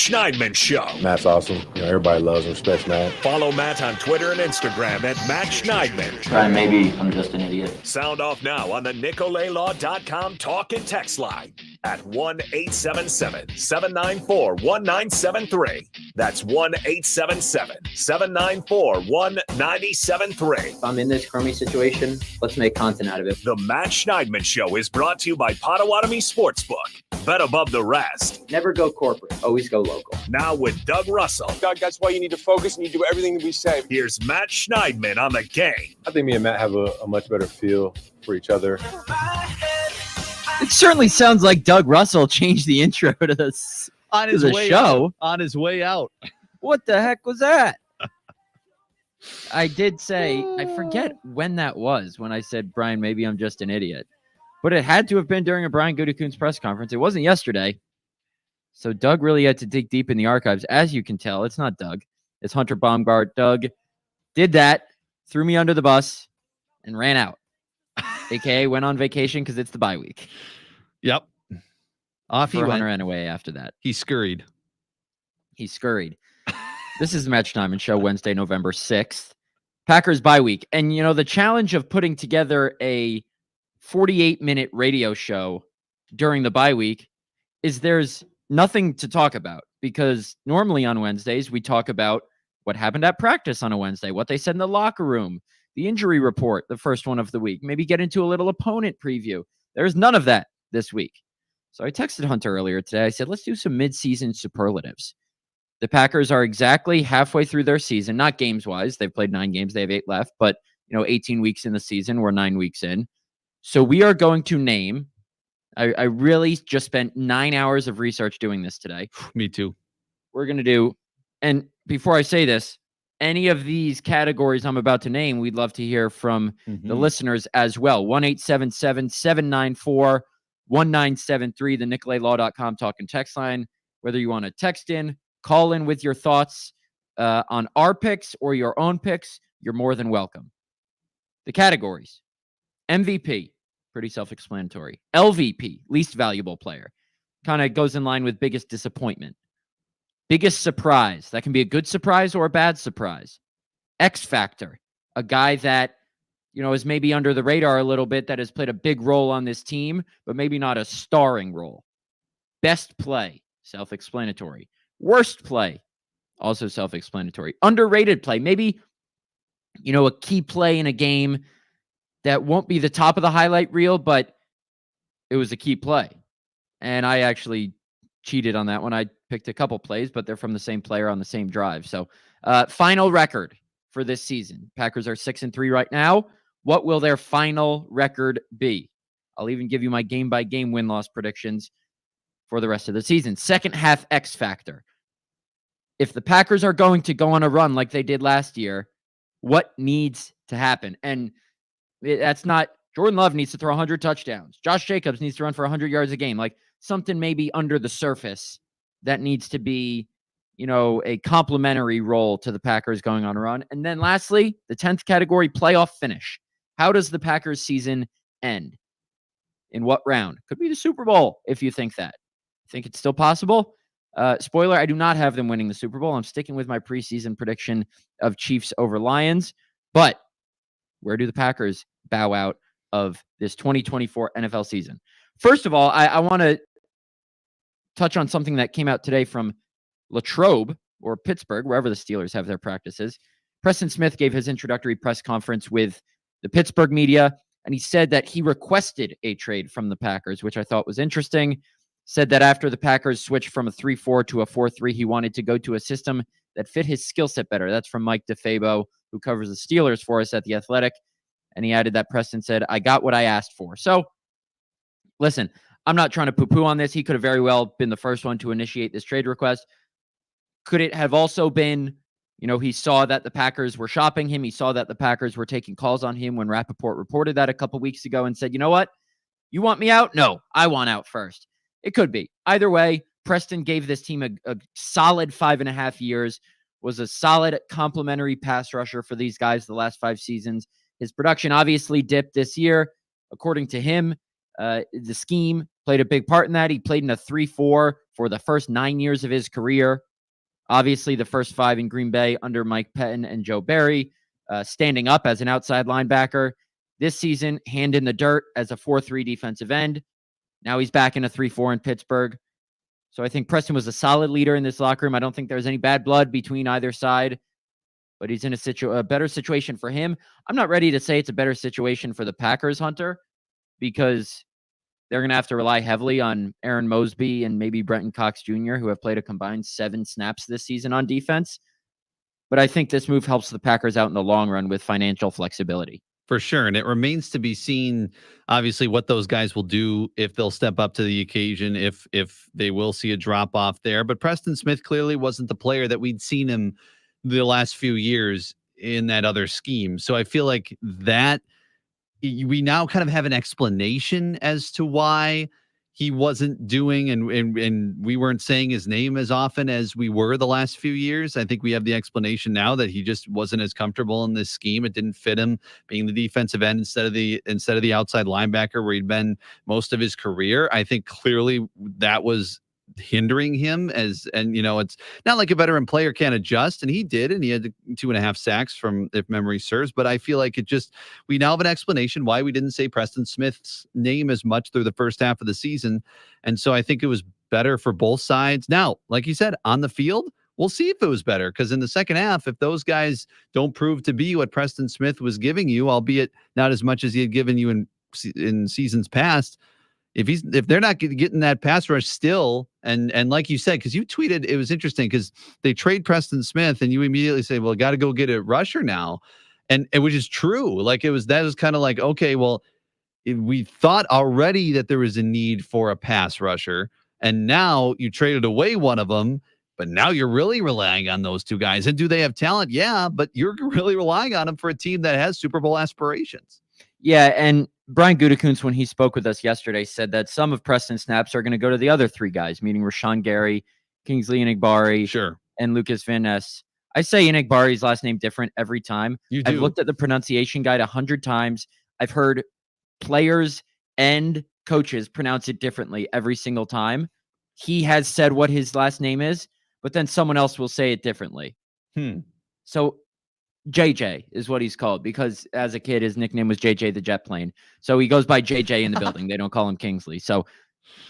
Schneidman Show. Matt's awesome. Everybody loves and respects Matt. Follow Matt on Twitter and Instagram at Matt Schneidman. Brian, maybe I'm just an idiot. Sound off now on the NicoletLaw.com talk and text line at 1-877-794-1973. That's 1-877-794-1973. If I'm in this crummy situation, let's make content out of it. The Matt Schneidman Show is brought to you by Potawatomi Sportsbook. Bet above the rest. Never go corporate. Always go local. Now with Doug Russell. Doug, that's why you need to focus and you do everything that we say. Here's Matt Schneidman on the game. I think me and Matt have a much better feel for each other. It certainly sounds like Doug Russell changed the intro to this on his way show. On his way out. What the heck was that? I did say, I forget when that was, when I said, Brian, maybe I'm just an idiot. But it had to have been during a Brian Gutekunst press conference. It wasn't yesterday. So Doug really had to dig deep in the archives. As you can tell, it's not Doug. It's Hunter Baumgardt. Doug did that, threw me under the bus, and ran out. AKA went on vacation because it's the bye week. Yep. Off he went. Hunter ran away after that. He scurried. This is the Matt Schneidman Show, Wednesday, November 6th. Packers bye week. And, the challenge of putting together a 48-minute radio show during the bye week is there's nothing to talk about, because normally on Wednesdays we talk about what happened at practice on a Wednesday, what they said in the locker room, the injury report, the first one of the week, maybe get into a little opponent preview. There's none of that this week. So I texted Hunter earlier today. I said, let's do some midseason superlatives. The Packers are exactly halfway through their season, not games-wise. They've played 9 games. They have 8 left, but 18 weeks in the season. We're 9 weeks in. So we are going to name, I really just spent 9 hours of research doing this today. Me too. We're going to do, and before I say this, any of these categories I'm about to name, we'd love to hear from the listeners as well. 1-877-794-1973, the NicoletLaw.com talk and text line. Whether you want to text in, call in with your thoughts on our picks or your own picks, you're more than welcome. The categories: MVP, pretty self-explanatory. LVP, least valuable player. Kind of goes in line with biggest disappointment. Biggest surprise. That can be a good surprise or a bad surprise. X Factor, a guy that, is maybe under the radar a little bit, that has played a big role on this team, but maybe not a starring role. Best play, self-explanatory. Worst play, also self-explanatory. Underrated play, maybe, a key play in a game that won't be the top of the highlight reel, but it was a key play. And I actually cheated on that one. I picked a couple plays, but they're from the same player on the same drive. So final record for this season. Packers are 6-3 right now. What will their final record be? I'll even give you my game-by-game win-loss predictions for the rest of the season. Second half X Factor. If the Packers are going to go on a run like they did last year, what needs to happen? And that's not, Jordan Love needs to throw 100 touchdowns. Josh Jacobs needs to run for 100 yards a game. Like something maybe under the surface that needs to be, a complementary role to the Packers going on a run. And then lastly, the 10th category, playoff finish. How does the Packers season end? In what round? Could be the Super Bowl if you think that. Think it's still possible? Spoiler, I do not have them winning the Super Bowl. I'm sticking with my preseason prediction of Chiefs over Lions. But where do the Packers bow out of this 2024 NFL season? First of all, I want to touch on something that came out today from Latrobe, or Pittsburgh, wherever the Steelers have their practices. Preston Smith gave his introductory press conference with the Pittsburgh media, and he said that he requested a trade from the Packers, which I thought was interesting. Said that after the Packers switched from a 3-4 to a 4-3, he wanted to go to a system that fit his skill set better. That's from Mike DeFabo, who covers the Steelers for us at The Athletic. And he added that Preston said, I got what I asked for. So, listen, I'm not trying to poo-poo on this. He could have very well been the first one to initiate this trade request. Could it have also been, he saw that the Packers were shopping him. He saw that the Packers were taking calls on him when Rappaport reported that a couple weeks ago and said, you know what? You want me out? No, I want out first. It could be. Either way, Preston gave this team a solid 5.5 years, was a solid complimentary pass rusher for these guys the last 5 seasons. His production obviously dipped this year. According to him, the scheme played a big part in that. He played in a 3-4 for the first 9 years of his career. Obviously, the first 5 in Green Bay under Mike Pettin and Joe Barry, standing up as an outside linebacker. This season, hand in the dirt as a 4-3 defensive end. Now he's back in a 3-4 in Pittsburgh. So I think Preston was a solid leader in this locker room. I don't think there's any bad blood between either side, but he's in a better situation for him. I'm not ready to say it's a better situation for the Packers, Hunter, because they're going to have to rely heavily on Aaron Mosby and maybe Brenton Cox Jr., who have played a combined 7 snaps this season on defense. But I think this move helps the Packers out in the long run with financial flexibility. For sure. And it remains to be seen, obviously, what those guys will do, if they'll step up to the occasion, if they will see a drop off there. But Preston Smith clearly wasn't the player that we'd seen him the last few years in that other scheme. So I feel like that we now kind of have an explanation as to why he wasn't doing and we weren't saying his name as often as we were the last few years. I think we have the explanation now that he just wasn't as comfortable in this scheme. It didn't fit him being the defensive end instead of the outside linebacker where he'd been most of his career. I think clearly that was hindering him and it's not like a veteran player can't adjust, and he did, and he had 2.5 sacks from, if memory serves, but I feel like we now have an explanation why we didn't say Preston Smith's name as much through the first half of the season. And so I think it was better for both sides. Now, like you said, on the field, we'll see if it was better, because in the second half, if those guys don't prove to be what Preston Smith was giving you, albeit not as much as he had given you in seasons past, if they're not getting that pass rush still, and like you said, because you tweeted, it was interesting because they trade Preston Smith and you immediately say, well, got to go get a rusher now. And which is true. Like that was kind of like, okay, well, we thought already that there was a need for a pass rusher, and now you traded away one of them, but now you're really relying on those two guys. And do they have talent? Yeah, but you're really relying on them for a team that has Super Bowl aspirations. Yeah, and Brian Gutekunst, when he spoke with us yesterday, said that some of Preston's snaps are going to go to the other 3 guys, meaning Rashawn Gary, Kingsley Enagbare, sure, and Lucas Van Ness. I say Enigbare's last name different every time. I've looked at the pronunciation guide 100 times. I've heard players and coaches pronounce it differently every single time. He has said what his last name is, but then someone else will say it differently. So JJ is what he's called, because as a kid, his nickname was JJ the Jet Plane. So he goes by JJ in the building. They don't call him Kingsley. So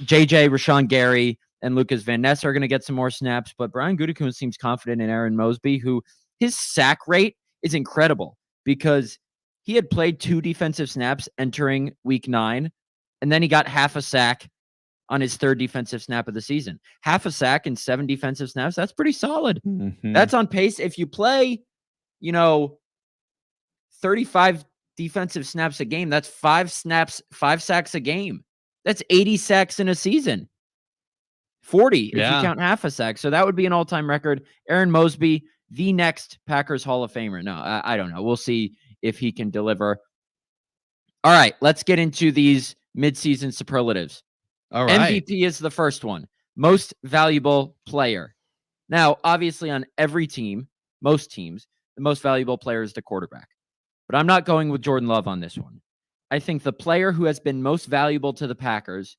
JJ, Rashawn Gary, and Lucas Van Ness are going to get some more snaps, but Brian Gutekunst seems confident in Aaron Mosby, who his sack rate is incredible because he had played 2 defensive snaps entering week 9, and then he got half a sack on his 3rd defensive snap of the season. Half a sack and 7 defensive snaps. That's pretty solid. Mm-hmm. That's on pace. If you play 35 defensive snaps a game, that's 5 sacks a game. That's 80 sacks in a season. 40 if you count half a sack. So that would be an all-time record. Aaron Mosby, the next Packers Hall of Famer. No, I don't know. We'll see if he can deliver. All right, let's get into these midseason superlatives. All right. MVP is the first one. Most valuable player. Now, obviously on every team, most teams, the most valuable player is the quarterback. But I'm not going with Jordan Love on this one. I think the player who has been most valuable to the Packers,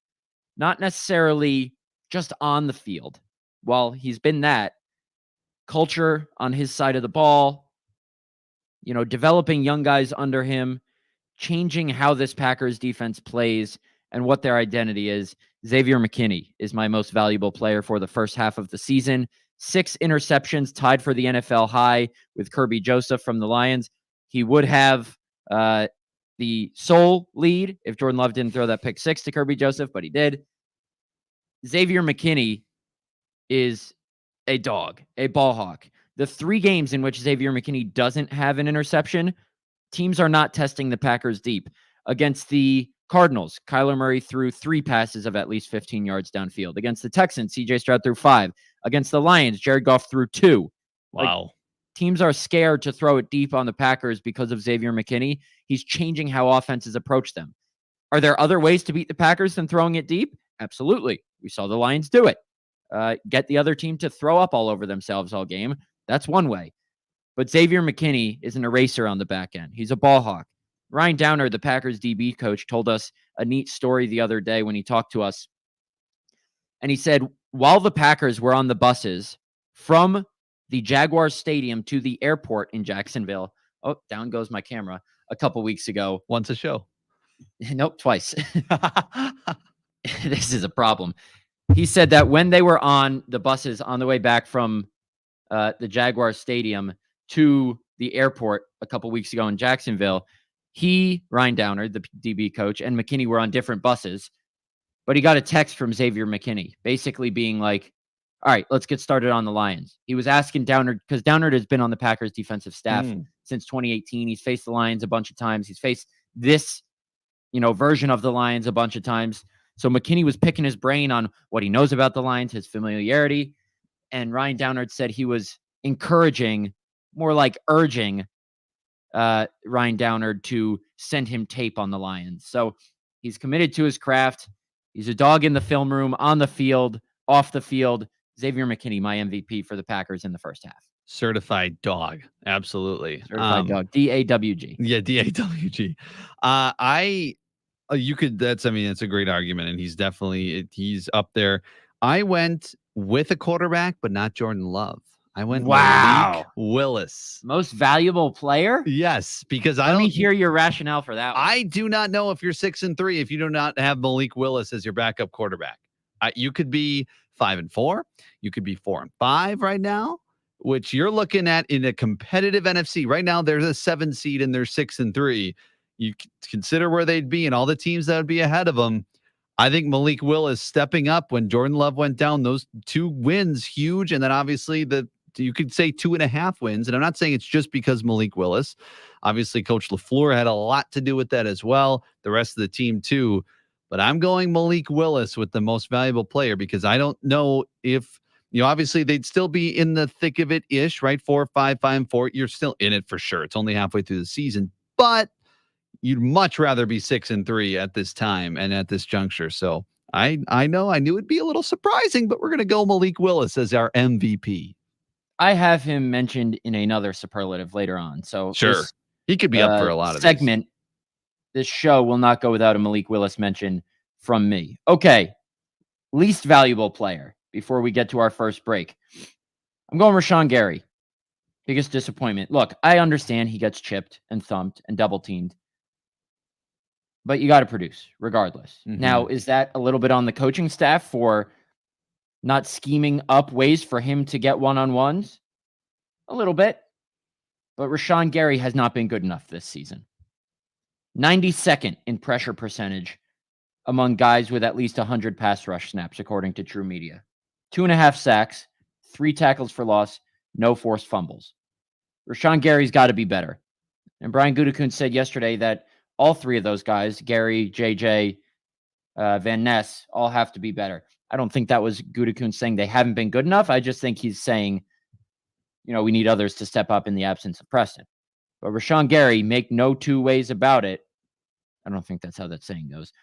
not necessarily just on the field, while he's been that, culture on his side of the ball, developing young guys under him, changing how this Packers defense plays and what their identity is. Xavier McKinney is my most valuable player for the first half of the season. 6 interceptions, tied for the NFL high with Kirby Joseph from the Lions. He would have the sole lead if Jordan Love didn't throw that pick 6 to Kirby Joseph, but he did. Xavier McKinney is a dog, a ball hawk. The 3 games in which Xavier McKinney doesn't have an interception, teams are not testing the Packers deep. Against the Cardinals, Kyler Murray threw 3 passes of at least 15 yards downfield. Against the Texans, CJ Stroud threw 5. Against the Lions, Jared Goff threw 2. Wow. Teams are scared to throw it deep on the Packers because of Xavier McKinney. He's changing how offenses approach them. Are there other ways to beat the Packers than throwing it deep? Absolutely. We saw the Lions do it. Get the other team to throw up all over themselves all game. That's one way. But Xavier McKinney is an eraser on the back end. He's a ball hawk. Ryan Downer, the Packers DB coach, told us a neat story the other day when he talked to us. And he said, while the Packers were on the buses from the Jaguars Stadium to the airport in Jacksonville, oh, down goes my camera, a couple weeks ago. Once a show. Nope, twice. This is a problem. He said that when they were on the buses on the way back from the Jaguars Stadium to the airport a couple weeks ago in Jacksonville, Ryan Downer, the DB coach, and McKinney were on different buses. But he got a text from Xavier McKinney basically being like, all right, let's get started on the Lions. He was asking Downer, because Downer has been on the Packers defensive staff since 2018. He's faced the Lions a bunch of times. He's faced this, version of the Lions a bunch of times. So McKinney was picking his brain on what he knows about the Lions, his familiarity. And Ryan Downer said he was encouraging, more like urging, Ryan Downer to send him tape on the Lions. So he's committed to his craft. He's a dog in the film room, on the field, off the field. Xavier McKinney, my MVP for the Packers in the first half. Certified dog. Absolutely. Certified dog. DAWG. Yeah, DAWG. That's a great argument. And he's up there. I went with a quarterback, but not Jordan Love. I went Malik Willis. Most valuable player? Yes, because Let me hear your rationale for that one. I do not know if you're 6-3 if you do not have Malik Willis as your backup quarterback. You could be 5-4. You could be 4-5 right now, which you're looking at in a competitive NFC. Right now, there's a 7 seed and they're 6-3. You consider where they'd be and all the teams that would be ahead of them. I think Malik Willis stepping up when Jordan Love went down, those 2 wins, huge. And then obviously you could say 2.5 wins. And I'm not saying it's just because Malik Willis. Obviously, Coach LaFleur had a lot to do with that as well. The rest of the team too. But I'm going Malik Willis with the most valuable player because I don't know if, obviously they'd still be in the thick of it-ish, right? 4-5, 5-4. You're still in it for sure. It's only halfway through the season. But you'd much rather be 6-3 at this time and at this juncture. So I knew it'd be a little surprising, but we're going to go Malik Willis as our MVP. I have him mentioned in another superlative later on. So sure, he could be up for a lot of segment. This show will not go without a Malik Willis mention from me. Okay, least valuable player before we get to our first break. I'm going Rashawn Gary. Biggest disappointment. Look, I understand he gets chipped and thumped and double teamed, but you got to produce regardless. Now, is that a little bit on the coaching staff for not scheming up ways for him to get one-on-ones? A little bit. But Rashawn Gary has not been good enough this season. 92nd in pressure percentage among guys with at least 100 pass rush snaps, according to True Media. 2.5 sacks, 3 tackles for loss, no forced fumbles. Rashawn Gary's got to be better. And Brian Gutekunst said yesterday that all 3 of those guys, Gary, JJ, Van Ness, all have to be better. I don't think that was Gutekunst saying they haven't been good enough. I just think he's saying, we need others to step up in the absence of Preston. But Rashawn Gary, make no 2 ways about it. I don't think that's how that saying goes.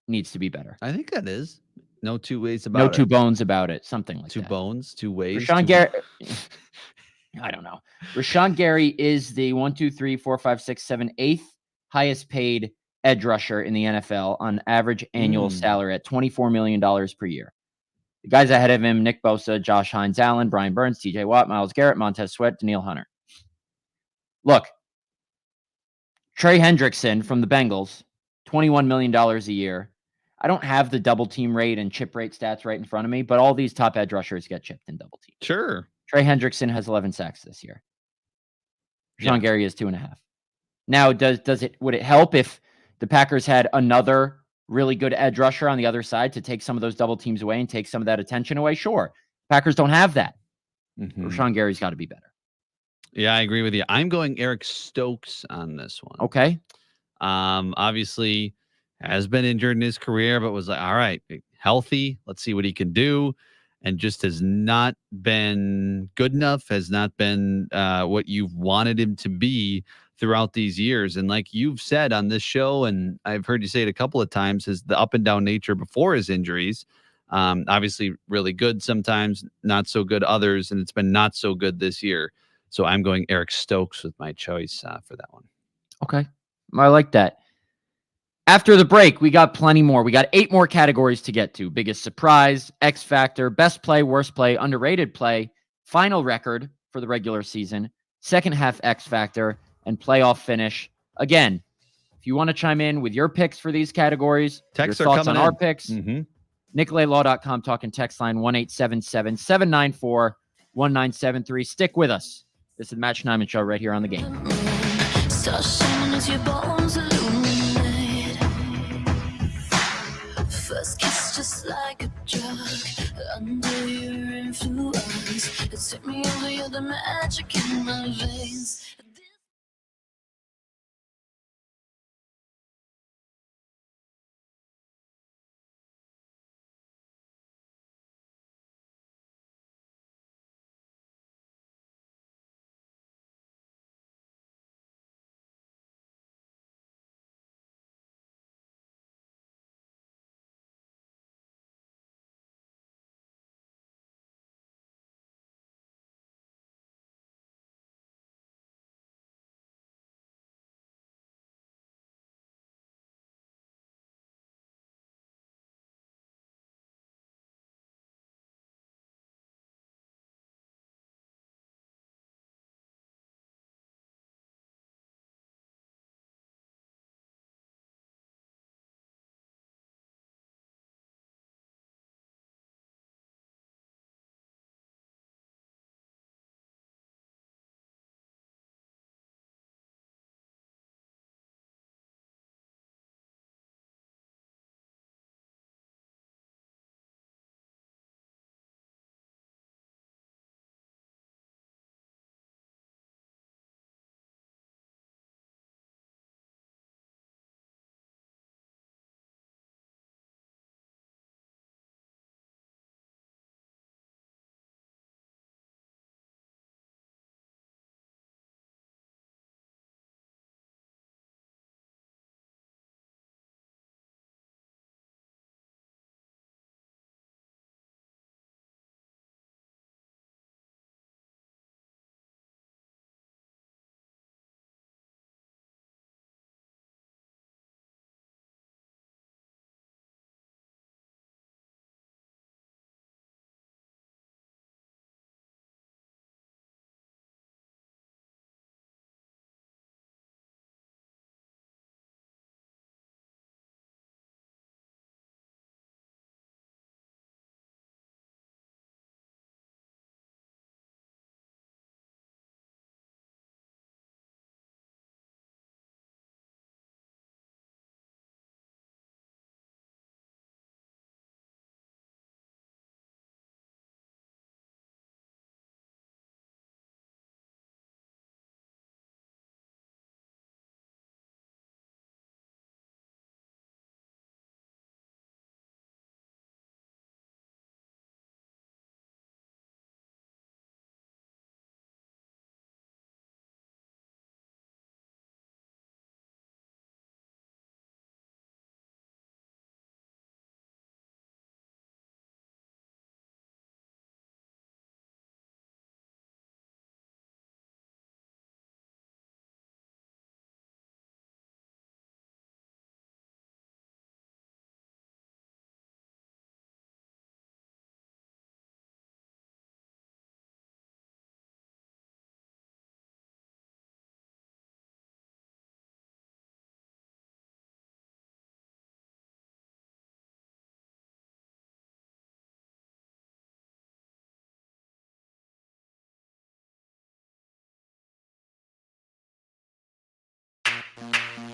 Needs to be better. I think that is. No 2 ways about it. No 2 bones about it. Something like 2 that. 2 bones, 2 ways. Rashawn Gary. I don't know. Rashawn Gary is the 8th highest paid edge rusher in the NFL on average annual salary at $24 million per year. The guys ahead of him, Nick Bosa, Josh Hines Allen, Brian Burns, TJ Watt, Myles Garrett, Montez Sweat, Danielle Hunter. Look, Trey Hendrickson from the Bengals, $21 million a year. I don't have the double team rate and chip rate stats right in front of me, but all these top edge rushers get chipped and double teamed. Sure. Trey Hendrickson has 11 sacks this year. Rashawn Gary is 2.5. Now, would it help if the Packers had another really good edge rusher on the other side to take some of those double teams away and take some of that attention away? Sure. Packers don't have that. Rashawn Gary's got to be better. Yeah, I agree with you. I'm going Eric Stokes on this one. Okay. Obviously has been injured in his career, but was like, all right, healthy. Let's see what he can do. And just has not been good enough, has not been what you've wanted him to be throughout these years. And like you've said on this show, and I've heard you say it a couple of times, is the up and down nature before his injuries. Obviously really good sometimes, not so good others, and it's been not so good this year. So I'm going Eric Stokes with my choice for that one. Okay. I like that. After the break, we got plenty more. We got 8 more categories to get to. Biggest surprise, X Factor, best play, worst play, underrated play, final record for the regular season, second half X Factor, and playoff finish. Again, if you want to chime in with your picks for these categories, Texts your are thoughts on coming our in. picks, Mm-hmm. NicoletLaw.com, talking text line 1-877-794-1973. Stick with us. This is the Matt Schneidman Show right here on The Game. Start shining as your bones illuminate. First kiss just like a drug. Under your influence, it took me over, you're the magic in my veins.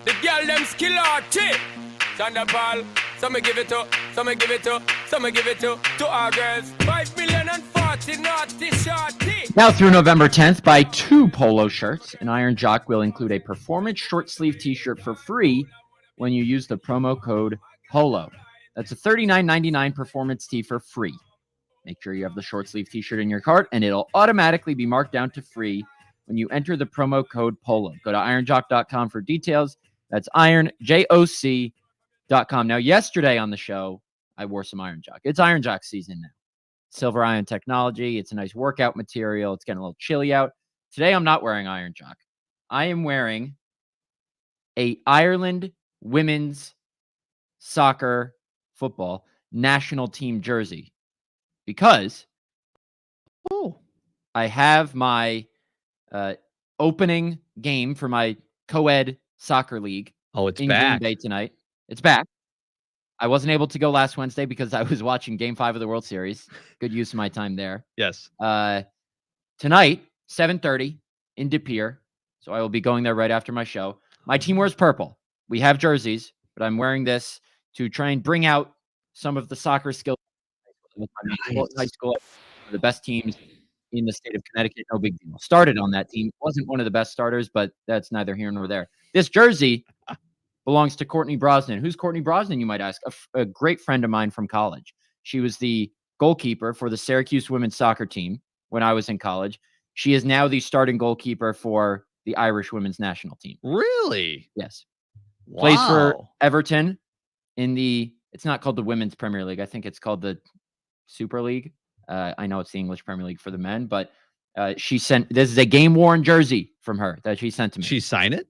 The girl them skill arty. Thunderball. Some give it to, some give it to, some give it to our girls. 5 million and 40 naughty shorty. Now through November 10th, buy 2 polo shirts. An Iron Jock will include a performance short sleeve t-shirt for free when you use the promo code POLO. That's a $39.99 performance tee for free. Make sure you have the short sleeve t-shirt in your cart, and it'll automatically be marked down to free when you enter the promo code POLO. Go to ironjock.com for details. That's ironjoc.com. Now, yesterday on the show, I wore some Iron Jock. It's Iron Jock season now. Silver ion technology. It's a nice workout material. It's getting a little chilly out. Today, I'm not wearing Iron Jock. I am wearing a Ireland women's soccer football national team jersey because I have my opening game for my co-ed soccer league Oh, it's in back. Green Bay tonight. It's back. I wasn't able to go last Wednesday because I was watching Game 5 of the World Series. Good use of my time there. Yes. Tonight, 7:30 in De Pere. So I will be going there right after my show. My team wears purple. We have jerseys, but I'm wearing this to try and bring out some of the soccer skills with my high school. The best teams in the state of Connecticut, no big deal. Started on that team. Wasn't one of the best starters, but that's neither here nor there. This jersey belongs to Courtney Brosnan. Who's Courtney Brosnan, you might ask? A great friend of mine from college. She was the goalkeeper for the Syracuse women's soccer team when I was in college. She is now the starting goalkeeper for the Irish women's national team. Really? Yes. Wow. Plays for Everton in it's not called the Women's Premier League. I think it's called the Super League. I know it's the English Premier League for the men, but this is a game-worn jersey from her that she sent to me. She signed it?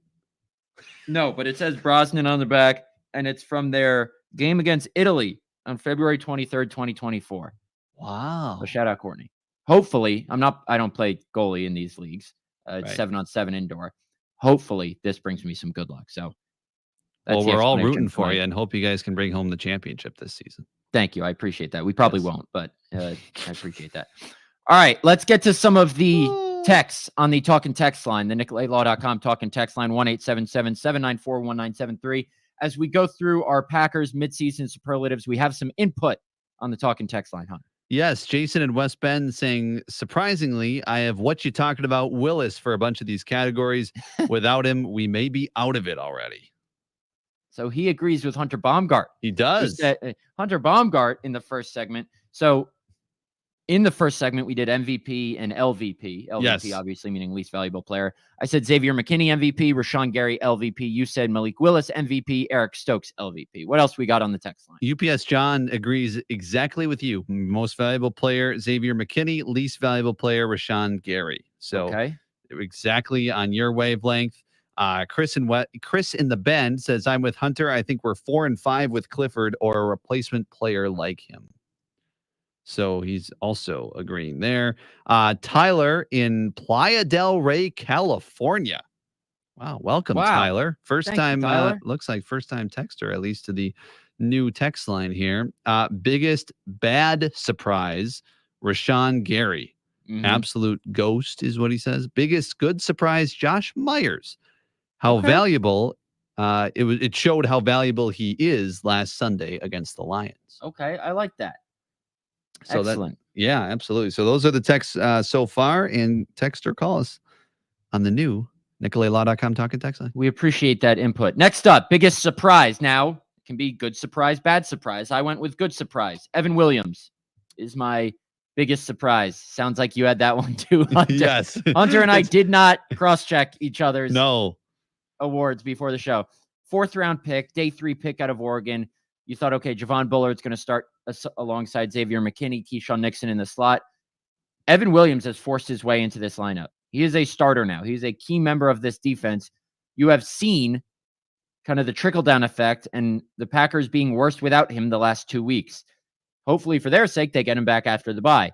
No, but it says Brosnan on the back, and it's from their game against Italy on February 23rd, 2024. Wow. So shout out Courtney. Hopefully, I don't play goalie in these leagues. It's Right. 7-on-7 indoor. Hopefully, this brings me some good luck. So, Well, we're all rooting for you and hope you guys can bring home the championship this season. Thank you. I appreciate that. We probably won't, but I appreciate that. All right, let's get to some of the texts on the Talkin' Text line, the NicoletLaw.com Talkin' Text line, 1-877-794-1973. As we go through our Packers midseason superlatives, we have some input on the Talkin' Text line, Hunter. Yes, Jason in West Bend saying, surprisingly, I have what you talking about Willis for a bunch of these categories. Without him, we may be out of it already. So he agrees with Hunter Baumgardt. He does. Hunter Baumgardt in the first segment. So in the first segment, we did MVP and LVP. LVP, yes. Obviously, meaning least valuable player. I said Xavier McKinney MVP, Rashawn Gary LVP. You said Malik Willis MVP, Eric Stokes LVP. What else we got on the text line? UPS John agrees exactly with you. Most valuable player, Xavier McKinney. Least valuable player, Rashawn Gary. So exactly on your wavelength. Chris in the Bend says, I'm with Hunter. I think we're 4-5 with Clifford or a replacement player like him. So he's also agreeing there. Tyler in Playa del Rey, California. Wow. Welcome, Tyler. First time, Tyler. Looks like first time texter, at least to the new text line here. Biggest bad surprise, Rashawn Gary. Mm-hmm. Absolute ghost is what he says. Biggest good surprise, Josh Myers. How valuable it showed how valuable he is last Sunday against the Lions. Okay, I like that. So excellent. Yeah, absolutely. So those are the texts so far, and text or call us on the new NicoletLaw.com Talkin' Text line. We appreciate that input. Next up, biggest surprise. Now, it can be good surprise, bad surprise. I went with good surprise. Evan Williams is my biggest surprise. Sounds like you had that one too, Hunter. Yes. Hunter and I did not cross-check each other's awards before the show. 4th round pick, day 3 pick out of Oregon. You thought, okay, Javon Bullard's going to start alongside Xavier McKinney, Keyshawn Nixon in the slot. Evan Williams has forced his way into this lineup. He is a starter now. He's a key member of this defense. You have seen kind of the trickle-down effect and the Packers being worse without him the last 2 weeks. Hopefully, for their sake, they get him back after the bye.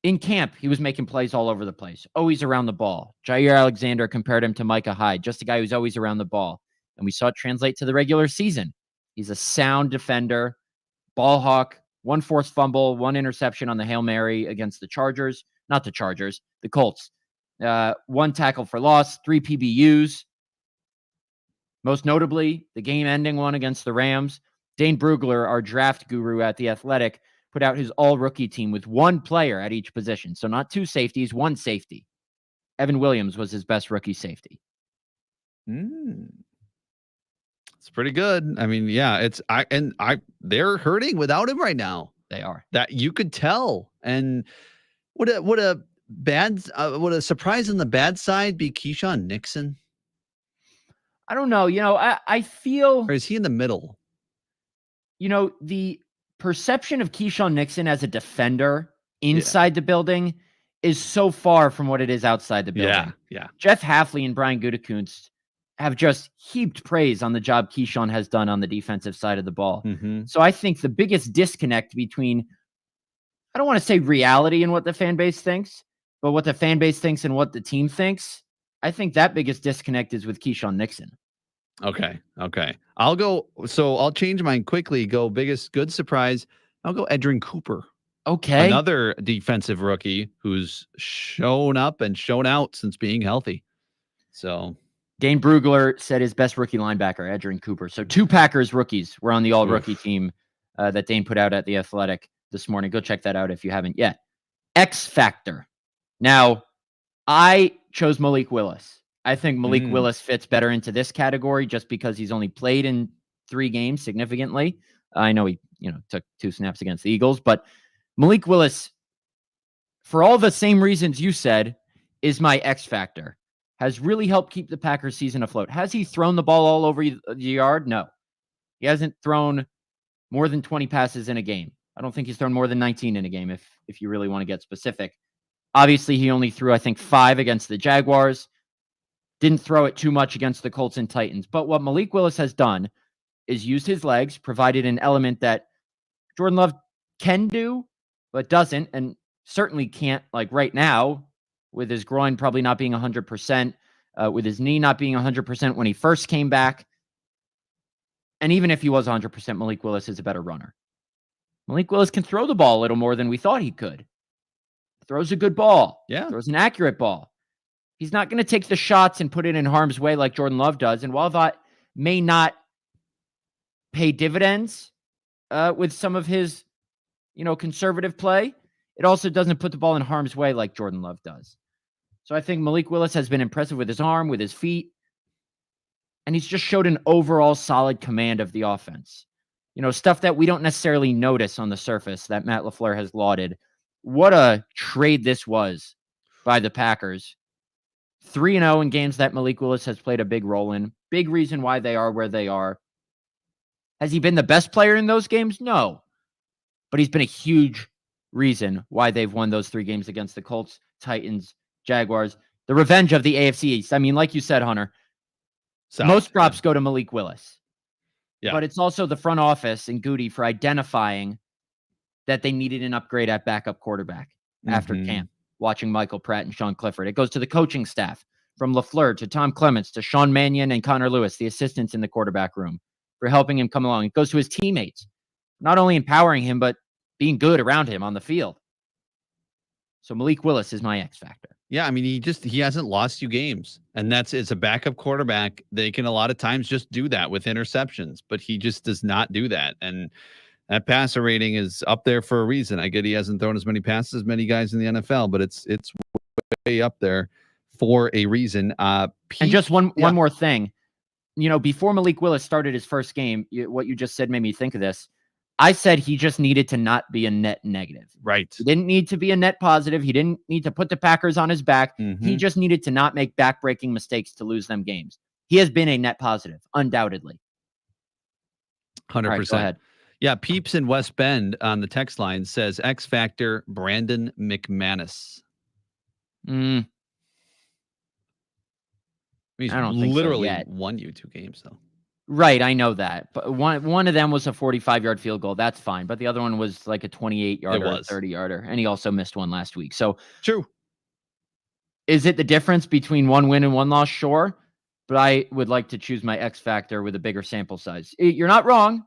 In camp, he was making plays all over the place, always around the ball. Jair Alexander compared him to Micah Hyde, just a guy who's always around the ball. And we saw it translate to the regular season. He's a sound defender, ball hawk, 1 forced fumble, 1 interception on the Hail Mary against the Chargers. Not the Chargers, the Colts. 1 tackle for loss, 3 PBUs. Most notably, the game-ending one against the Rams. Dane Brugler, our draft guru at The Athletic, put out his all-rookie team with 1 player at each position. So not 2 safeties, 1 safety. Evan Williams was his best rookie safety. It's pretty good. I mean, yeah, they're hurting without him right now. They are. That you could tell. And would a surprise on the bad side be Keyshawn Nixon? I don't know. I feel, or is he in the middle? The perception of Keyshawn Nixon as a defender inside the building is so far from what it is outside the building. Yeah. Jeff Hafley and Brian Gutekunst have just heaped praise on the job Keyshawn has done on the defensive side of the ball. Mm-hmm. So I think the biggest disconnect between, I don't want to say reality and what the fan base thinks, but what the fan base thinks and what the team thinks, I think that biggest disconnect is with Keyshawn Nixon. Okay. I'll change mine quickly. Go biggest good surprise. I'll go Edrin Cooper. Okay. Another defensive rookie who's shown up and shown out since being healthy. So Dane Brugler said his best rookie linebacker, Edrin Cooper. So 2 Packers rookies were on the all-rookie team that Dane put out at The Athletic this morning. Go check that out if you haven't yet. X Factor. Now, I chose Malik Willis. I think Malik Willis fits better into this category just because he's only played in 3 games significantly. I know he, took 2 snaps against the Eagles, but Malik Willis, for all the same reasons you said, is my X Factor. Has really helped keep the Packers season afloat. Has he thrown the ball all over the yard? No. He hasn't thrown more than 20 passes in a game. I don't think he's thrown more than 19 in a game, if you really want to get specific. Obviously, he only threw, I think, 5 against the Jaguars. Didn't throw it too much against the Colts and Titans. But what Malik Willis has done is used his legs, provided an element that Jordan Love can do, but doesn't, and certainly can't, like right now, with his groin probably not being 100%, with his knee not being 100% when he first came back. And even if he was 100%, Malik Willis is a better runner. Malik Willis can throw the ball a little more than we thought he could. Throws a good ball. Yeah. Throws an accurate ball. He's not going to take the shots and put it in harm's way like Jordan Love does. And while that may not pay dividends with some of his, conservative play, it also doesn't put the ball in harm's way like Jordan Love does. So I think Malik Willis has been impressive with his arm, with his feet, and he's just showed an overall solid command of the offense. Stuff that we don't necessarily notice on the surface that Matt LaFleur has lauded. What a trade this was by the Packers. 3-0 in games that Malik Willis has played a big role in. Big reason why they are where they are. Has he been the best player in those games? No. But he's been a huge reason why they've won those 3 games against the Colts, Titans, Jaguars. The revenge of the AFC East. I mean, like you said, Hunter, most props go to Malik Willis. Yeah. But it's also the front office and Goody for identifying that they needed an upgrade at backup quarterback after camp, watching Michael Pratt and Sean Clifford. It goes to the coaching staff, from LaFleur to Tom Clements to Sean Mannion and Connor Lewis, the assistants in the quarterback room, for helping him come along. It goes to his teammates, not only empowering him, but being good around him on the field. So Malik Willis is my X factor. Yeah, I mean, he hasn't lost you games, and it's a backup quarterback. They can a lot of times just do that with interceptions, but he just does not do that. And that passer rating is up there for a reason. I get he hasn't thrown as many passes as many guys in the NFL, but it's way up there for a reason. And just one more thing, before Malik Willis started his first game, what you just said made me think of this. I said he just needed to not be a net negative. Right. He didn't need to be a net positive. He didn't need to put the Packers on his back. Mm-hmm. He just needed to not make backbreaking mistakes to lose them games. He has been a net positive, undoubtedly. 100%. Right, go ahead. Yeah, Peeps in West Bend on the text line says X Factor Brandon McManus. I He's don't think so literally yet. won you 2 games, though. Right, I know that. But one of them was a 45-yard field goal. That's fine. But the other one was like a 28-yarder, a 30-yarder. And he also missed one last week. So true. Is it the difference between 1 win and 1 loss? Sure. But I would like to choose my X factor with a bigger sample size. You're not wrong.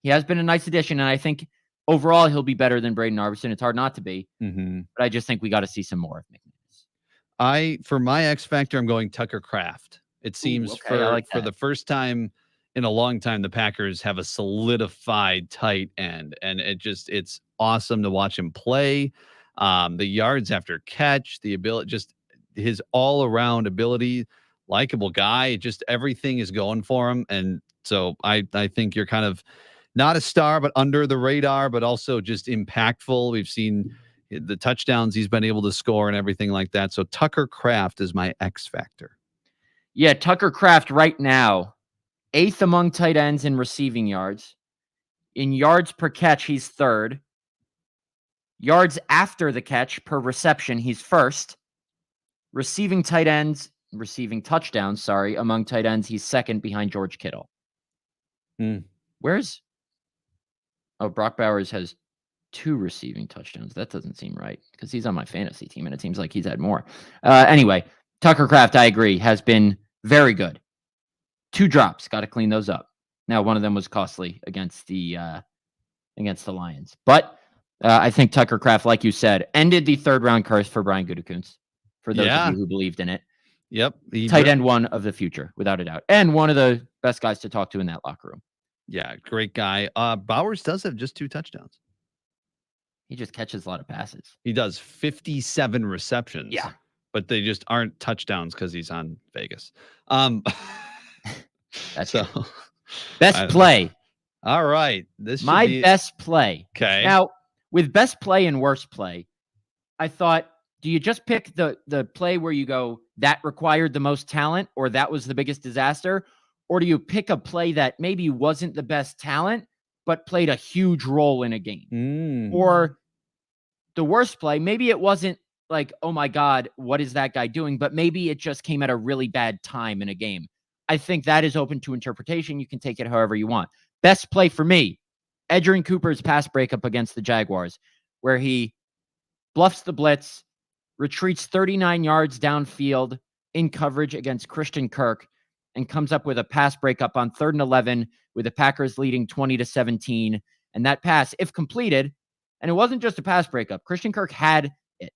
He has been a nice addition. And I think overall he'll be better than Braden Arvison. It's hard not to be. Mm-hmm. But I just think we got to see some more of McManus. For my X factor, I'm going Tucker Kraft. It seems for the first time in a long time, the Packers have a solidified tight end, and it's awesome to watch him play. The yards after catch, the ability, just his all around ability, likable guy, just everything is going for him. And so I think you're kind of not a star, but under the radar, but also just impactful. We've seen the touchdowns he's been able to score and everything like that. So Tucker Kraft is my X factor. Yeah, Tucker Kraft right now, 8th among tight ends in receiving yards. In yards per catch, he's 3rd. Yards after the catch per reception, he's 1st. Receiving tight ends receiving touchdowns, among tight ends. He's second behind George Kittle. Brock Bowers has 2 receiving touchdowns. That doesn't seem right because he's on my fantasy team and it seems like he's had more. Anyway, Tucker Kraft, I agree, has been very good. 2 drops, got to clean those up. Now, one of them was costly against the Lions. But I think Tucker Kraft, like you said, ended the 3rd-round curse for Brian Gutekunst, for those of you who believed in it. Yep. Tight end 1 of the future, without a doubt. And one of the best guys to talk to in that locker room. Yeah, great guy. Bowers does have just 2 touchdowns. He just catches a lot of passes. He does 57 receptions. Yeah. But they just aren't touchdowns because he's on Vegas. That's so best play. All right. This my best play. Okay. Now, with best play and worst play, I thought, do you just pick the play where you go, that required the most talent or that was the biggest disaster? Or do you pick a play that maybe wasn't the best talent, but played a huge role in a game? Or the worst play, maybe it wasn't like, oh my God, what is that guy doing? But maybe it just came at a really bad time in a game. I think that is open to interpretation. You can take it however you want. Best play for me, Edgerrin Cooper's pass breakup against the Jaguars, where he bluffs the blitz, retreats 39 yards downfield in coverage against Christian Kirk, and comes up with a pass breakup on 3rd and 11 with the Packers leading 20-17. And that pass, if completed, and it wasn't just a pass breakup, Christian Kirk had it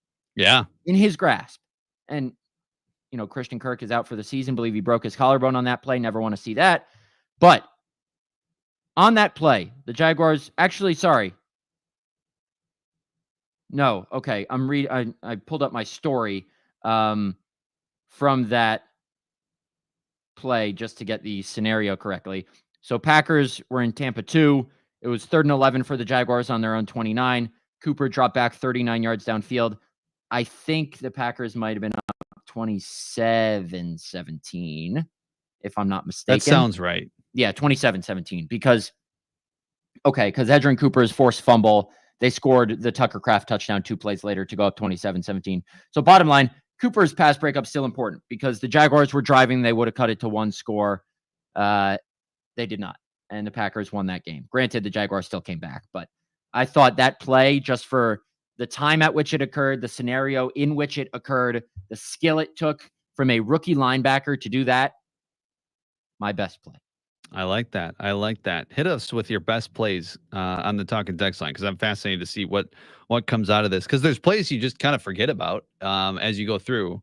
in his grasp. And, Christian Kirk is out for the season. Believe he broke his collarbone on that play. Never want to see that. But on that play, the Jaguars No, okay. I pulled up my story from that play just to get the scenario correctly. So Packers were in Tampa 2. It was 3rd and 11 for the Jaguars on their own 29. Cooper dropped back 39 yards downfield. I think the Packers might have been up 27-17, if I'm not mistaken. That sounds right. Yeah, 27-17. Because Edgerrin Cooper's forced fumble, they scored the Tucker Kraft touchdown 2 plays later to go up 27-17. So bottom line, Cooper's pass breakup still important because the Jaguars were driving. They would have cut it to 1 score. They did not. And the Packers won that game. Granted, the Jaguars still came back. But I thought that play, just for the time at which it occurred, the scenario in which it occurred, the skill it took from a rookie linebacker to do that, my best play. I like that. Hit us with your best plays on the Talking Text line, because I'm fascinated to see what comes out of this, because there's plays you just kind of forget about as you go through.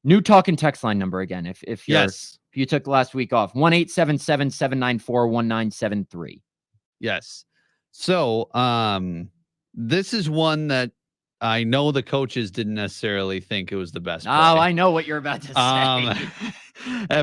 New Talking Text line number again. If you took last week off, 1-877-794-1973. Yes. So this is one that I know the coaches didn't necessarily think it was the best play. Oh, I know what you're about to say.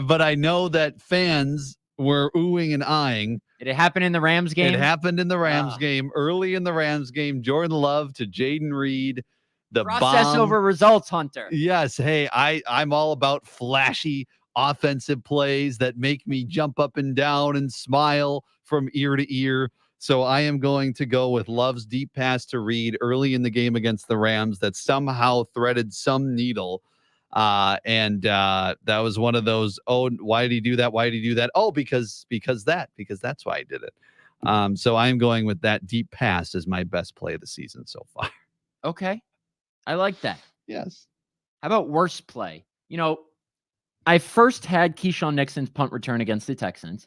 But I know that fans were oohing and eyeing. Did it happen in the Rams game? It happened in the Rams game, early in the Rams game. Jordan Love to Jaden Reed. The process bomb over results, Hunter. Yes. Hey, I'm all about flashy offensive plays that make me jump up and down and smile from ear to ear. So I am going to go with Love's deep pass to Reed early in the game against the Rams that somehow threaded some needle. And that was one of those, why did he do that? Why did he do that? Oh, because that's why I did it. So I'm going with that deep pass as my best play of the season so far. Okay. I like that. Yes. How about worst play? I first had Keyshawn Nixon's punt return against the Texans,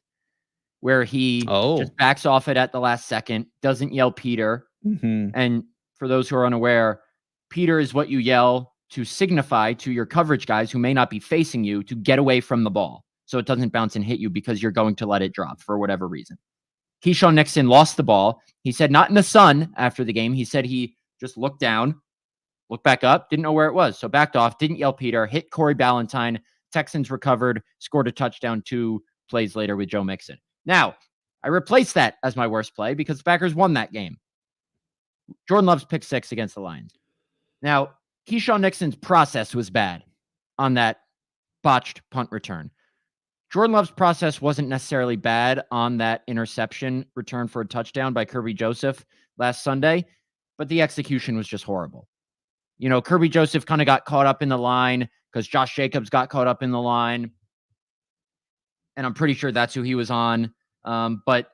where he just backs off it at the last second, doesn't yell Peter. Mm-hmm. And for those who are unaware, Peter is what you yell to signify to your coverage guys who may not be facing you to get away from the ball so it doesn't bounce and hit you because you're going to let it drop for whatever reason. Keyshawn Nixon lost the ball. He said not in the sun after the game. He said he just looked down, looked back up, didn't know where it was. So backed off, didn't yell Peter, hit Corey Ballantyne. Texans recovered, scored a touchdown 2 plays later with Joe Mixon. Now, I replaced that as my worst play because the Packers won that game. Jordan Love's pick 6 against the Lions. Now, Keyshawn Nixon's process was bad on that botched punt return. Jordan Love's process wasn't necessarily bad on that interception return for a touchdown by Kirby Joseph last Sunday, but the execution was just horrible. Kirby Joseph kind of got caught up in the line, because Josh Jacobs got caught up in the line. And I'm pretty sure that's who he was on. But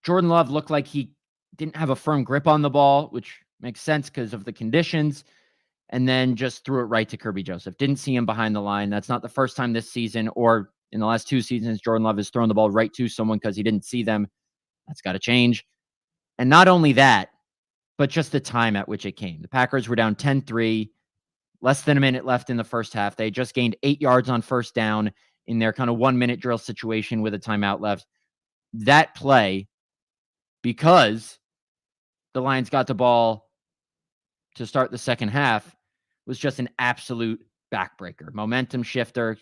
Jordan Love looked like he didn't have a firm grip on the ball, which makes sense because of the conditions. And then just threw it right to Kirby Joseph. Didn't see him behind the line. That's not the first time this season or in the last 2 seasons Jordan Love has thrown the ball right to someone because he didn't see them. That's got to change. And not only that, but just the time at which it came. The Packers were down 10-3, less than a minute left in the first half. They just gained 8 yards on first down in their kind of 1-minute drill situation with a timeout left. That play, because the Lions got the ball to start the second half, was just an absolute backbreaker. Momentum shifter,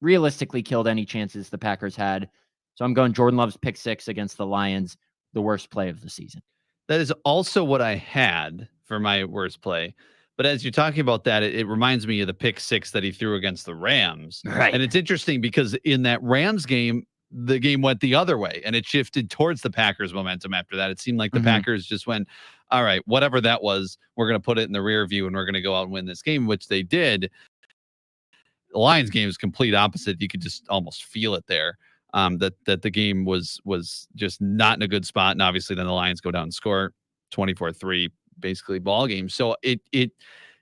realistically killed any chances the Packers had. So I'm going Jordan Love's pick 6 against the Lions, the worst play of the season. That is also what I had for my worst play. But as you're talking about that, it reminds me of the pick 6 that he threw against the Rams. Right. And it's interesting because in that Rams game, the game went the other way and it shifted towards the Packers momentum after that. It seemed like the Packers just went, all right, whatever that was, we're going to put it in the rear view and we're going to go out and win this game, which they did. The Lions game is complete opposite. You could just almost feel it there. That the game was just not in a good spot. And obviously then the Lions go down and score 24-3, basically ball game. So it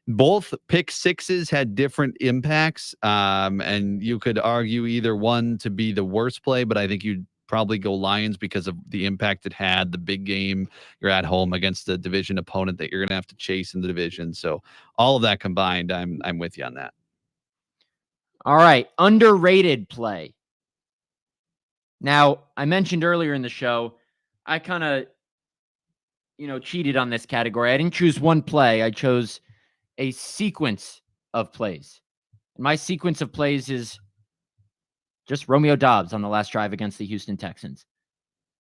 both pick 6s had different impacts. And you could argue either one to be the worst play, but I think you'd probably go Lions because of the impact it had, the big game. You're at home against the division opponent that you're going to have to chase in the division. So all of that combined, I'm with you on that. All right. Underrated play. Now, I mentioned earlier in the show, I kind of, cheated on this category. I didn't choose one play. I chose a sequence of plays. And my sequence of plays is just Romeo Doubs on the last drive against the Houston Texans.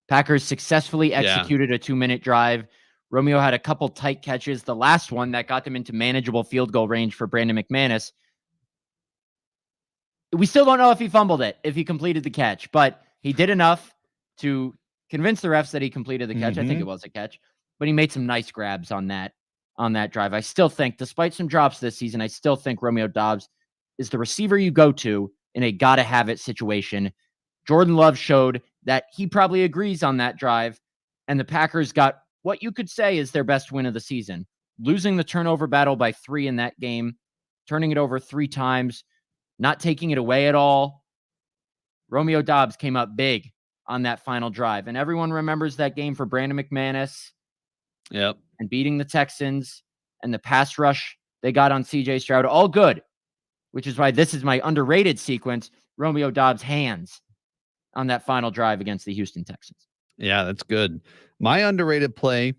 Packers successfully executed a 2-minute drive. Romeo had a couple tight catches. The last one that got them into manageable field goal range for Brandon McManus. We still don't know if he fumbled it, if he completed the catch, but he did enough to convince the refs that he completed the catch. I think it was a catch, but he made some nice grabs on that drive. I still think, despite some drops this season, I still think Romeo Doubs is the receiver you go to in a gotta-have-it situation. Jordan Love showed that he probably agrees on that drive, and the Packers got what you could say is their best win of the season. Losing the turnover battle by 3 in that game, turning it over 3 times, not taking it away at all. Romeo Doubs came up big on that final drive, and everyone remembers that game for Brandon McManus. Yep. And beating the Texans and the pass rush they got on CJ Stroud. All good, which is why this is my underrated sequence. Romeo Doubs' hands on that final drive against the Houston Texans. Yeah, that's good. My underrated play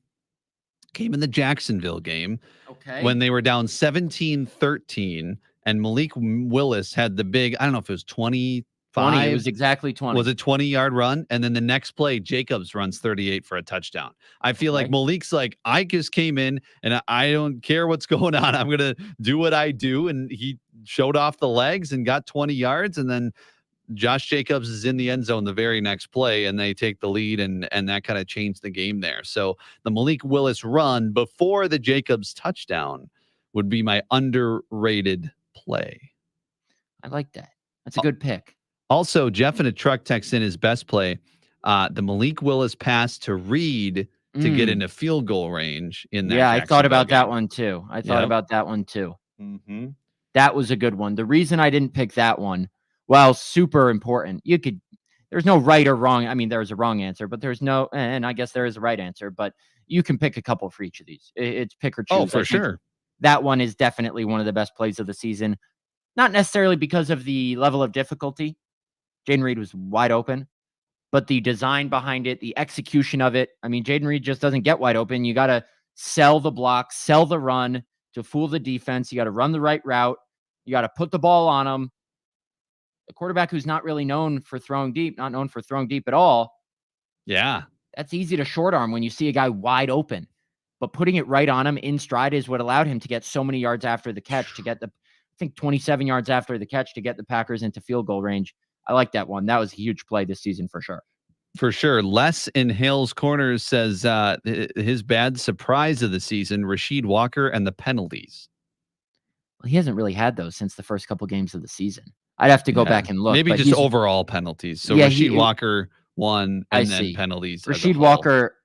came in the Jacksonville game. Okay. When they were down 17-13 and Malik Willis had the big, I don't know if it was 25. It was exactly 20. Was a 20-yard run. And then the next play, Jacobs runs 38 for a touchdown. I feel like Malik's like, I just came in and I don't care what's going on. I'm going to do what I do. And he showed off the legs and got 20 yards. And then Josh Jacobs is in the end zone the very next play and they take the lead and that kind of changed the game there. So the Malik Willis run before the Jacobs touchdown would be my underrated play. I like that. That's a good pick. Also, Jeff in a truck texts in his best play, the Malik Willis pass to Reed to get into field goal range in that. Yeah, I thought about game. That one too. Mm-hmm. That was a good one. The reason I didn't pick that one, while super important, there's no right or wrong. I mean, there's a wrong answer, but and I guess there is a right answer, but you can pick a couple for each of these. It's pick or choose. Oh, for sure. That one is definitely one of the best plays of the season. Not necessarily because of the level of difficulty. Jaden Reed was wide open, but the design behind it, the execution of it. I mean, Jaden Reed just doesn't get wide open. You got to sell the block, sell the run to fool the defense. You got to run the right route. You got to put the ball on him. The quarterback who's not really known for throwing deep, not known for throwing deep at all. Yeah. That's easy to short arm when you see a guy wide open, but putting it right on him in stride is what allowed him to get so many yards after the catch to get I think 27 yards after the catch to get the Packers into field goal range. I like that one. That was a huge play this season for sure. For sure. Les in Hale's Corners says his bad surprise of the season, Rasheed Walker and the penalties. he hasn't really had those since the first couple games of the season. I'd have to go back and look. Maybe but just he's- overall penalties. So Yeah, Rasheed Walker won, I and then see. penalties. as a Rasheed whole. Walker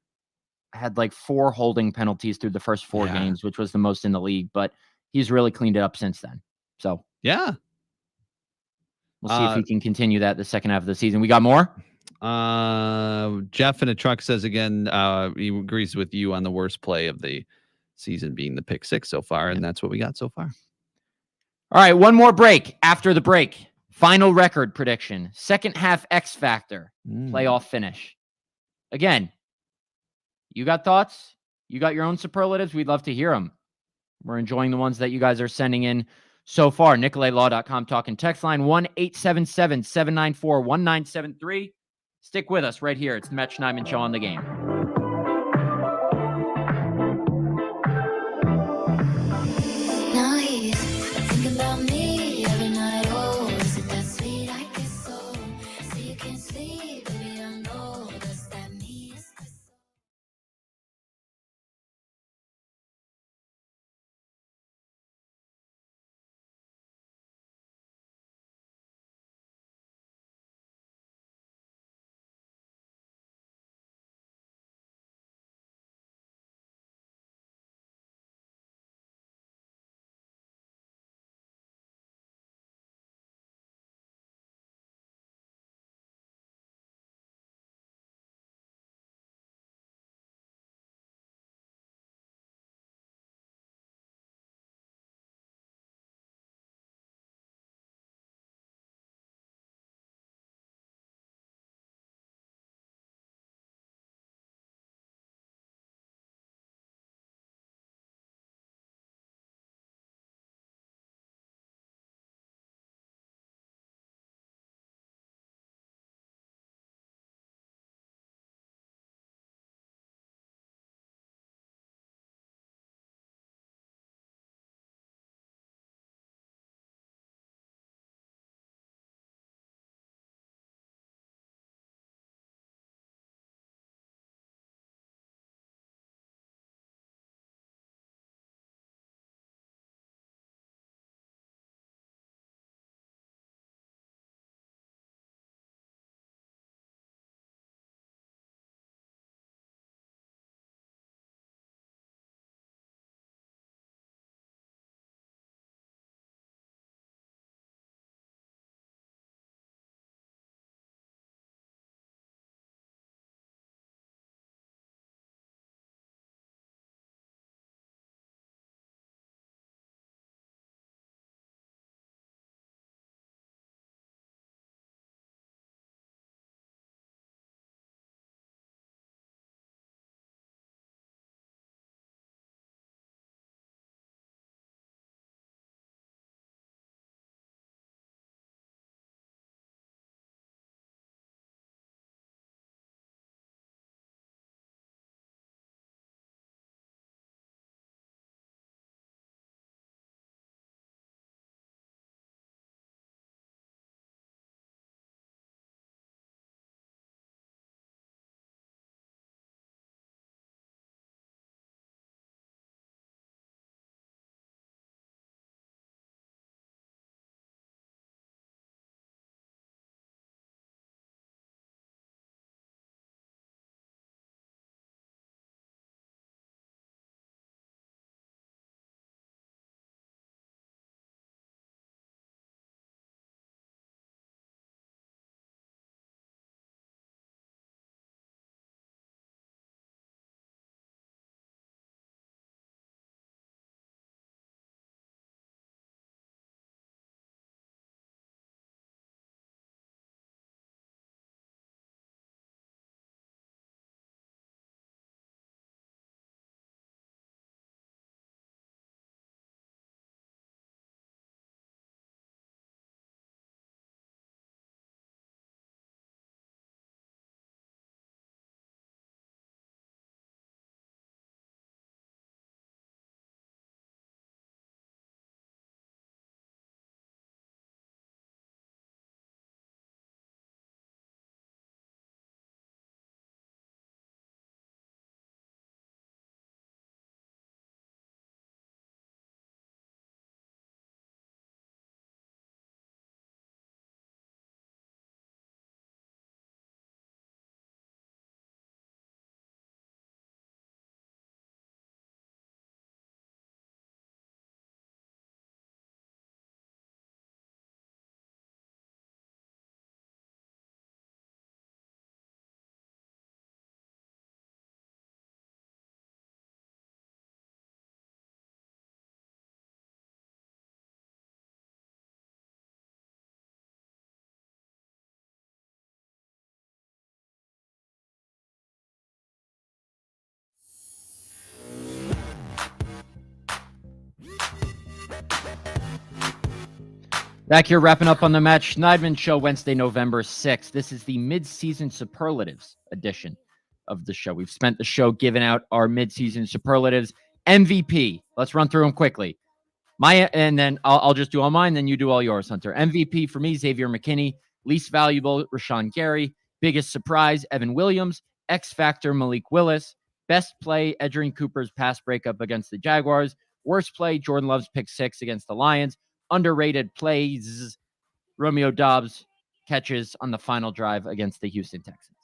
had like 4 holding penalties through the first 4 Yeah. games, which was the most in the league, but he's really cleaned it up since then. So Yeah. we'll see if he can continue that the second half of the season. We got more? Jeff in a truck says again, he agrees with you on the worst play of the season being the pick 6 so far, and that's what we got so far. All right, one more break. After the break, final record prediction, second half X factor, playoff finish. Again, you got thoughts? You got your own superlatives? We'd love to hear them. We're enjoying the ones that you guys are sending in so far. NicoletLaw.com talking text line 1-877-794-1973. Stick with us right here. It's the Matt Schneidman Show on the game. Back here wrapping up on the Matt Schneidman Show, Wednesday, November 6th. This is the mid-season superlatives edition of the show. We've spent the show giving out our mid-season superlatives. MVP. Let's run through them quickly. And then I'll just do all mine, then you do all yours, Hunter. MVP for me, Xavier McKinney. Least valuable, Rashawn Gary. Biggest surprise, Evan Williams. X Factor, Malik Willis. Best play, Edgerrin Cooper's pass breakup against the Jaguars. Worst play, Jordan Love's pick 6 against the Lions. Underrated plays, Romeo Doubs catches on the final drive against the Houston Texans.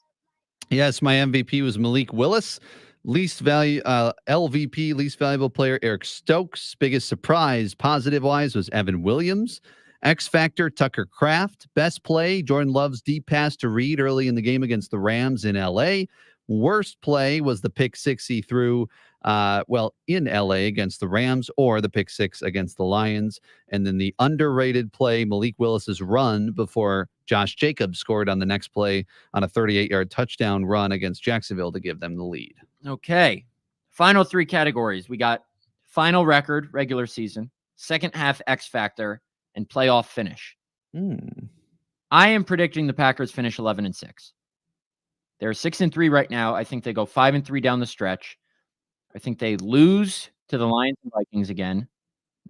Yes, my MVP was Malik Willis. Least value, LVP, least valuable player, Eric Stokes. Biggest surprise, positive-wise, was Evan Williams. X Factor, Tucker Kraft. Best play, Jordan Love's deep pass to Reed early in the game against the Rams in L.A. Worst play was the pick 6 he threw in LA against the Rams, or the pick 6 against the Lions. And then the underrated play, Malik Willis's run before Josh Jacobs scored on the next play on a 38-yard touchdown run against Jacksonville to give them the lead. Okay. Final 3 categories. We got final record, regular season, second half X Factor, and playoff finish. I am predicting the Packers finish 11-6. They're 6-3 right now. I think they go 5-3 down the stretch. I think they lose to the Lions and Vikings again.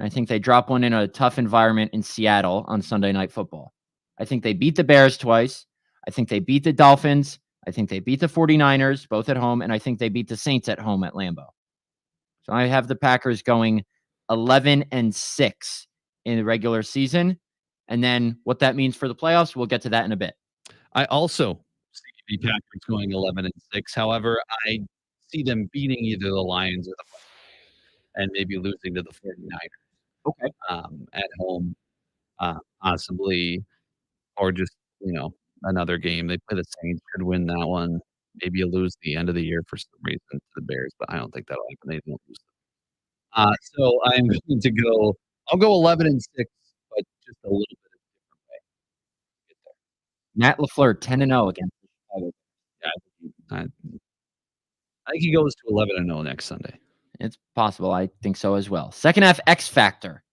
I think they drop one in a tough environment in Seattle on Sunday Night Football. I think they beat the Bears twice. I think they beat the Dolphins. I think they beat the 49ers, both at home. And I think they beat the Saints at home at Lambeau. So I have the Packers going 11-6 in the regular season. And then what that means for the playoffs, we'll get to that in a bit. I also see the Packers going 11-6. However, I see them beating either the Lions or the Vikings and maybe losing to the 49ers. Okay. At home, possibly, or just, another game. They play the Saints, could win that one. Maybe you lose the end of the year for some reason to the Bears, but I don't think that'll happen. They don't lose. So I'm going to go. I'll go 11-6, but just a little bit of a different way. Get there. Matt LaFleur 10-0 against the Chicago. Yeah, I think he goes to 11-0 next Sunday. It's possible. I think so as well. Second half X Factor.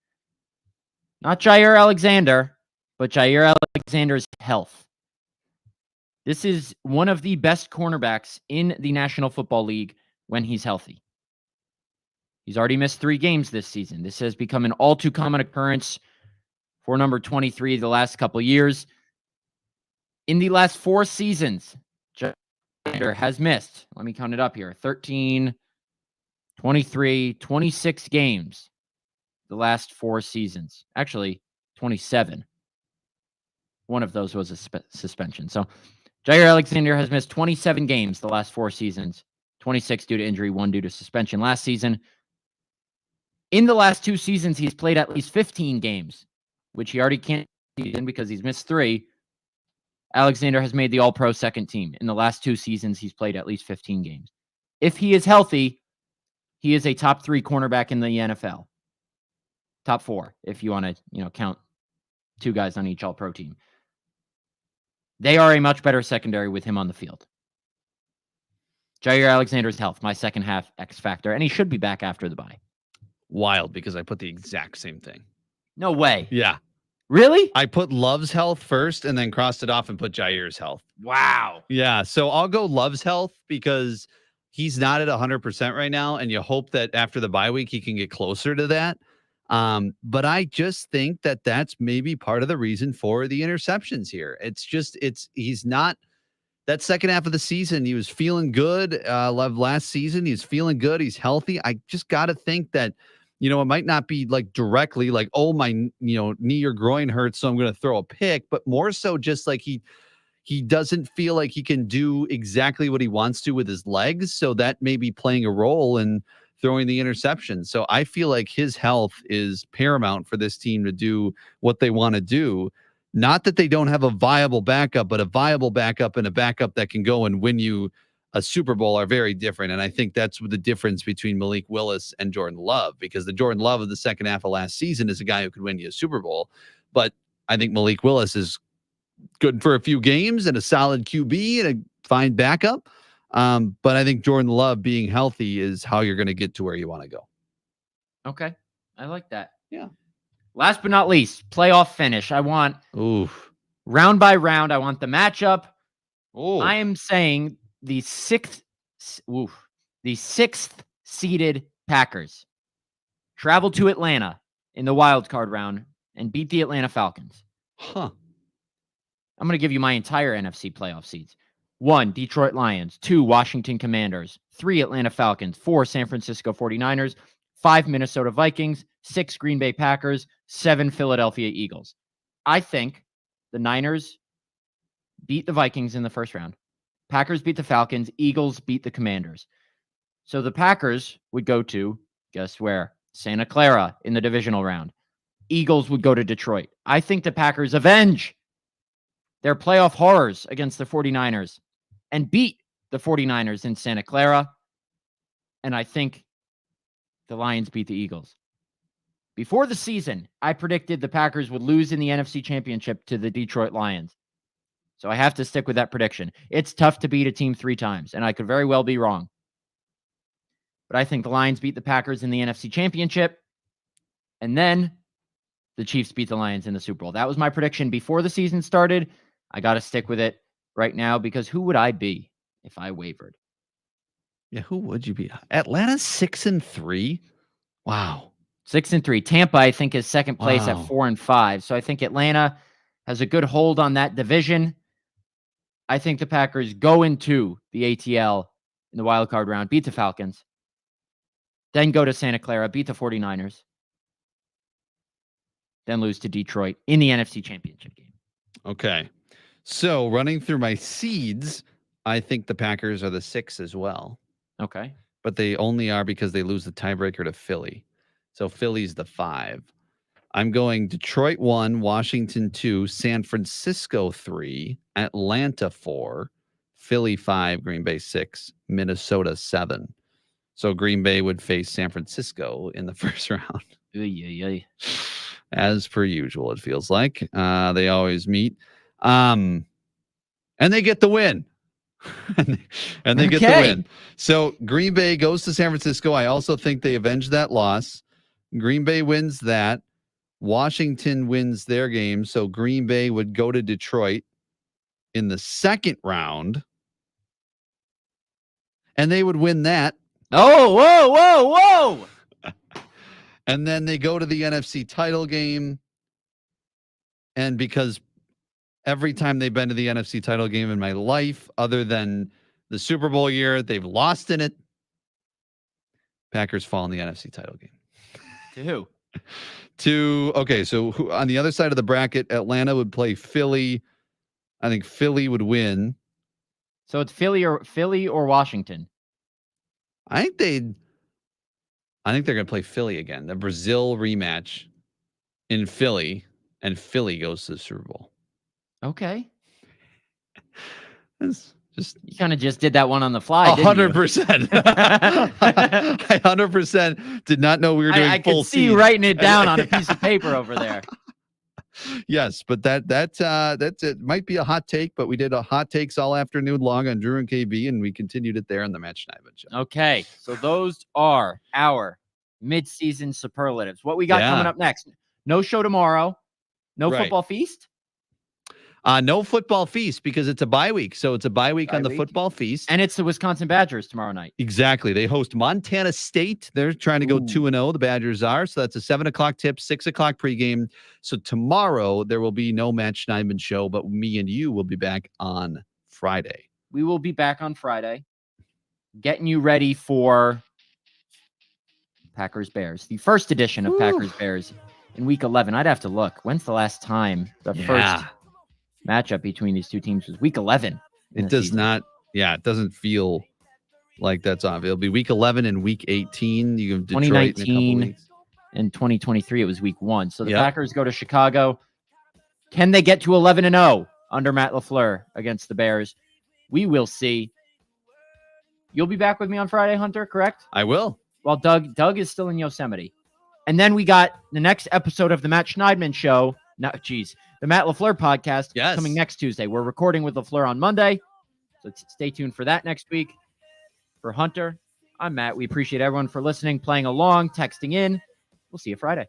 Not Jair Alexander, but Jair Alexander's health. This is one of the best cornerbacks in the National Football League when he's healthy. He's already missed 3 games this season. This has become an all too common occurrence for number 23 the last couple of years. In the last 4 seasons, Jair has missed, let me count it up here, 13, 23, 26 games the last 4 seasons. Actually, 27. One of those was a suspension. So Jair Alexander has missed 27 games the last 4 seasons, 26 due to injury, 1 due to suspension last season. In the last 2 seasons, he's played at least 15 games, which he already can't in because he's missed 3. Alexander has made the All-Pro second team. In the last 2 seasons, he's played at least 15 games. If he is healthy, he is a top 3 cornerback in the NFL. Top 4, if you want to, count 2 guys on each All-Pro team. They are a much better secondary with him on the field. Jair Alexander's health, my second half X Factor, and he should be back after the bye. Wild, because I put the exact same thing. No way. Yeah. Really? I put Love's health first and then crossed it off and put Jair's health. Wow. Yeah. So I'll go Love's health because he's not at 100% right now. And you hope that after the bye week, he can get closer to that. But I just think that that's maybe part of the reason for the interceptions here. He's not that second half of the season. He was feeling good. Last season, he's feeling good. He's healthy. I just got to think that, it might not be like directly like, oh, my, knee or groin hurts, so I'm going to throw a pick, but more so just like he doesn't feel like he can do exactly what he wants to with his legs. So that may be playing a role in throwing the interception. So I feel like his health is paramount for this team to do what they want to do. Not that they don't have a viable backup, but a viable backup and a backup that can go and win you a Super Bowl are very different. And I think that's the difference between Malik Willis and Jordan Love, because the Jordan Love of the second half of last season is a guy who could win you a Super Bowl. But I think Malik Willis is good for a few games and a solid QB and a fine backup. But I think Jordan Love being healthy is how you're going to get to where you want to go. Okay. I like that. Yeah. Last but not least, playoff finish. I want round by round. I want the matchup. I am saying the sixth seeded Packers travel to Atlanta in the wild card round and beat the Atlanta Falcons. Huh. I'm going to give you my entire NFC playoff seeds. 1, Detroit Lions. 2, Washington Commanders. 3, Atlanta Falcons. 4, San Francisco 49ers. 5, Minnesota Vikings. 6, Green Bay Packers. 7, Philadelphia Eagles. I think the Niners beat the Vikings in the first round. Packers beat the Falcons. Eagles beat the Commanders. So the Packers would go to, guess where? Santa Clara in the divisional round. Eagles would go to Detroit. I think the Packers avenge their playoff horrors against the 49ers and beat the 49ers in Santa Clara. And I think the Lions beat the Eagles. Before the season, I predicted the Packers would lose in the NFC Championship to the Detroit Lions. So I have to stick with that prediction. It's tough to beat a team 3 times, and I could very well be wrong. But I think the Lions beat the Packers in the NFC Championship, and then the Chiefs beat the Lions in the Super Bowl. That was my prediction before the season started. I got to stick with it right now because who would I be if I wavered? Yeah, who would you be? Atlanta's 6-3. Wow. 6-3. Tampa, I think, is second place at 4-5. So I think Atlanta has a good hold on that division. I think the Packers go into the ATL in the wild card round, beat the Falcons, then go to Santa Clara, beat the 49ers, then lose to Detroit in the NFC Championship game. Okay. So running through my seeds, I think the Packers are the 6 as well. Okay. But they only are because they lose the tiebreaker to Philly. So Philly's the 5. I'm going Detroit 1, Washington 2, San Francisco 3, Atlanta 4, Philly 5, Green Bay 6, Minnesota 7. So Green Bay would face San Francisco in the first round. As per usual, it feels like. They always meet. And they get the win. and they get the win. So Green Bay goes to San Francisco. I also think they avenge that loss. Green Bay wins that. Washington wins their game. So Green Bay would go to Detroit in the second round. And they would win that. Oh, whoa. And then they go to the NFC title game. And because every time they've been to the NFC title game in my life, other than the Super Bowl year, they've lost in it. Packers fall in the NFC title game. To who? So on the other side of the bracket, Atlanta would play Philly. I think Philly would win. So it's Philly or Washington. I think they're going to play Philly again. The Brazil rematch in Philly, and Philly goes to the Super Bowl. Okay. It's just you kind of just did that one on the fly. 100%. I 100% did not know we were doing I full could see you seed. writing it down on a piece of paper over there. Yes, but that's it. Might be a hot take, but we did a hot takes all afternoon long on Drew and KB, and we continued it there on the Match Schneidman show. Okay, so those are our mid-season superlatives. What we got coming up next? No show tomorrow. No football feast. No football feast because it's a bye week. So it's a bye week on the football feast. And it's the Wisconsin Badgers tomorrow night. Exactly. They host Montana State. They're trying to go 2-0. The Badgers are. So that's a 7:00 tip, 6:00 pregame. So tomorrow there will be no Match Schneidman show, but me and you will be back on Friday. We will be back on Friday getting you ready for Packers Bears, the first edition of Packers Bears in week 11. I'd have to look. When's the last time the first matchup between these two teams was? Week 11. It does not. Yeah, it doesn't feel like that's off. It'll be week 11 and week 18. You have Detroit 2019 and 2023. It was week 1. So the Packers go to Chicago. Can they get to 11-0 under Matt LaFleur against the Bears? We will see. You'll be back with me on Friday, Hunter, correct? I will. Well, Doug is still in Yosemite. And then we got the next episode of the Matt Schneidman show. The Matt LaFleur podcast coming next Tuesday. We're recording with LaFleur on Monday. So stay tuned for that next week. For Hunter, I'm Matt. We appreciate everyone for listening, playing along, texting in. We'll see you Friday.